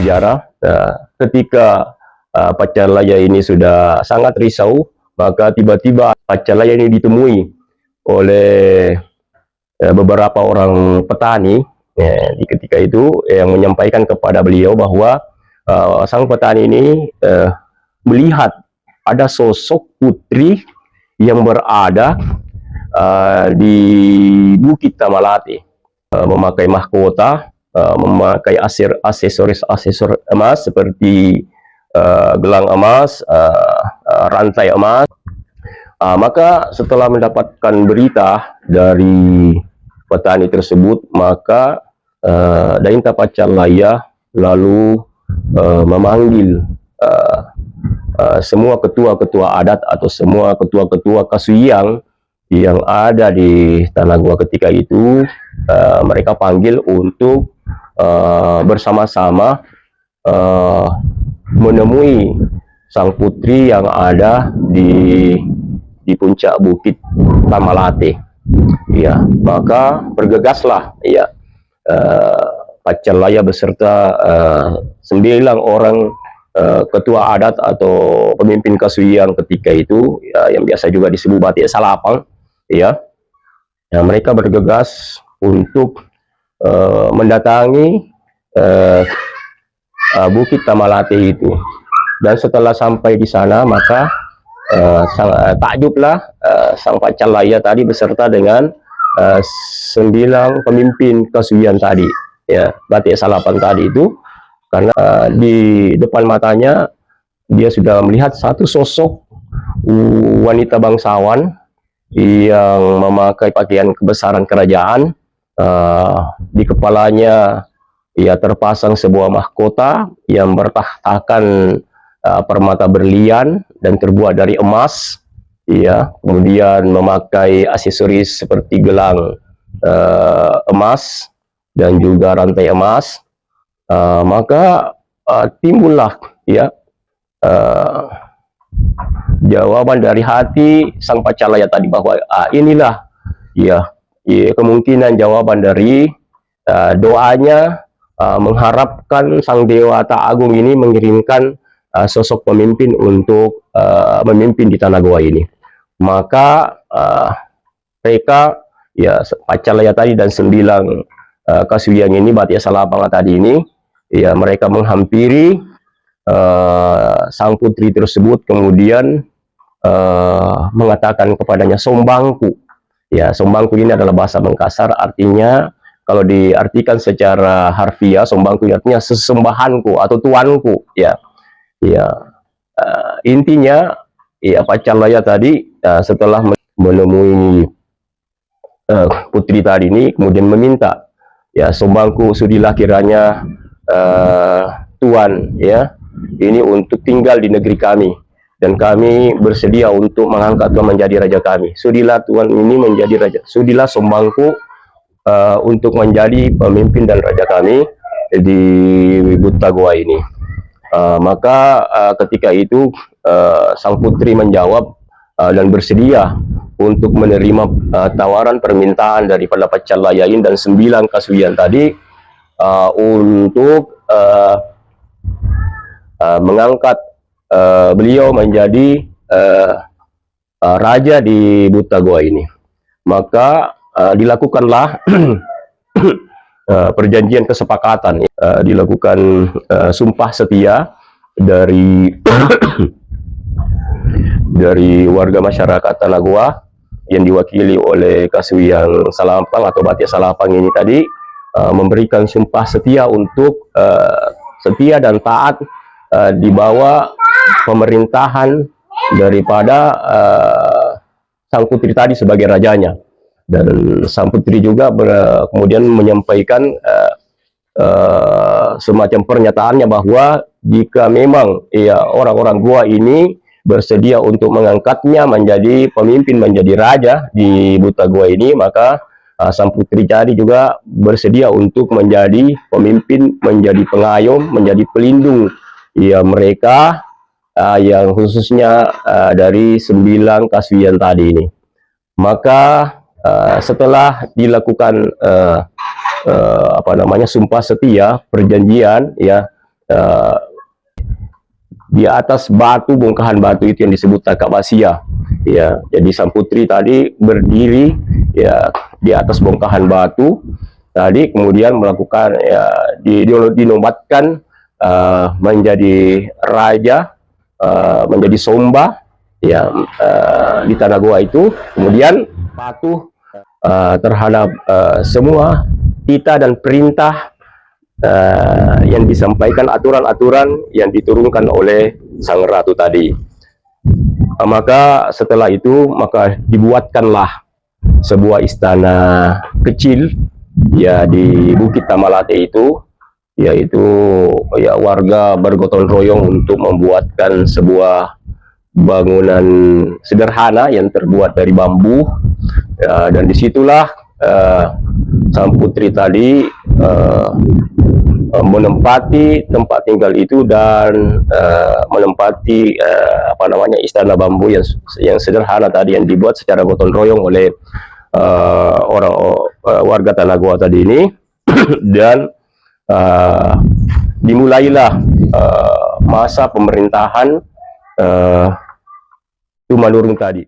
sejarah. Ketika Pacalaya ini sudah sangat risau, maka tiba-tiba Pacalaya ini ditemui oleh beberapa orang petani di ketika itu yang menyampaikan kepada beliau bahwa sang petani ini melihat ada sosok putri yang berada di Bukit Tamalate, memakai mahkota, memakai aksesoris emas seperti gelang emas, rantai emas. Maka setelah mendapatkan berita dari petani tersebut, maka Dainta Pacalaya lalu memanggil semua ketua-ketua adat atau semua ketua-ketua Kasuyang yang ada di Tanah Gua ketika itu. Mereka panggil untuk bersama-sama menemui sang putri yang ada di puncak Bukit Tamalate. Ya, maka bergegaslah ya Pacalaya beserta 9 orang ketua adat atau pemimpin Kasuyang ketika itu, ya, yang biasa juga disebut Batik Salapang, ya. Mereka bergegas untuk mendatangi Bukit Tamalate itu. Dan setelah sampai di sana, maka takjublah sang Pacalaya tadi beserta dengan 9 pemimpin Kasuyang tadi, ya, Batik Salapang tadi itu, karena di depan matanya dia sudah melihat satu sosok wanita bangsawan yang memakai pakaian kebesaran kerajaan. Di kepalanya ia terpasang sebuah mahkota yang bertahtakan permata berlian dan terbuat dari emas, ya, kemudian memakai aksesoris seperti gelang emas dan juga rantai emas. Maka timbullah ya jawaban dari hati sang Pacalaya tadi bahwa inilah ya kemungkinan jawaban dari doanya, mengharapkan sang Dewata Agung ini mengirimkan sosok pemimpin untuk memimpin di Tanah Gua ini. Maka mereka, ya, Pacalaya tadi dan 9 Kasuyang ini, Batik Salapang tadi ini, ya, mereka menghampiri sang putri tersebut, kemudian mengatakan kepadanya sombangku. Ya, sombangku ini adalah bahasa Makassar, artinya kalau diartikan secara harfiah, sombangku artinya sesembahanku atau tuanku, ya. Ya, intinya ya Pacalaya tadi setelah menemui putri tadi ini, kemudian meminta, ya, sombangku, sudilah kiranya tuan, ya, ini untuk tinggal di negeri kami, dan kami bersedia untuk mengangkat tuan menjadi raja kami. Sudilah tuan ini menjadi raja, sudilah sombangku untuk menjadi pemimpin dan raja kami di Buta Gua ini. Maka ketika itu sang putri menjawab dan bersedia untuk menerima tawaran permintaan daripada Pacalaya dan 9 Kasuyang tadi untuk mengangkat beliau menjadi raja di Buta Gua ini. Maka dilakukanlah perjanjian kesepakatan, dilakukan sumpah setia dari dari warga masyarakat Tanah Gua yang diwakili oleh Kasuyang Salapang atau Batik Salapang ini tadi, memberikan sumpah setia untuk setia dan taat di bawah pemerintahan daripada sang putri tadi sebagai rajanya. Dan sang putri juga kemudian menyampaikan semacam pernyataannya bahwa jika memang ya orang-orang Gua ini bersedia untuk mengangkatnya menjadi pemimpin, menjadi raja di Buta Gua ini, maka sang putri tadi juga bersedia untuk menjadi pemimpin, menjadi pengayom, menjadi pelindung ya mereka, yang khususnya dari 9 Kasuyang tadi ini. Maka setelah dilakukan sumpah setia, perjanjian, ya, uh, di atas batu, bongkahan batu itu yang disebut Takabasia. Ya, jadi sang putri tadi berdiri ya di atas bongkahan batu tadi, kemudian melakukan ya dinobatkan menjadi raja, menjadi somba ya di tanah Goa itu, kemudian patuh terhadap semua titah dan perintah yang disampaikan, aturan-aturan yang diturunkan oleh sang ratu tadi. Maka setelah itu maka dibuatkanlah sebuah istana kecil ya di Bukit Tamalate itu, yaitu ya warga bergotong royong untuk membuatkan sebuah bangunan sederhana yang terbuat dari bambu ya, dan disitulah sang putri tadi menempati tempat tinggal itu dan menempati apa namanya istana bambu yang sederhana tadi yang dibuat secara gotong royong oleh orang warga Tanah Goa tadi ini. Dan dimulailah masa pemerintahan Tumanurung tadi.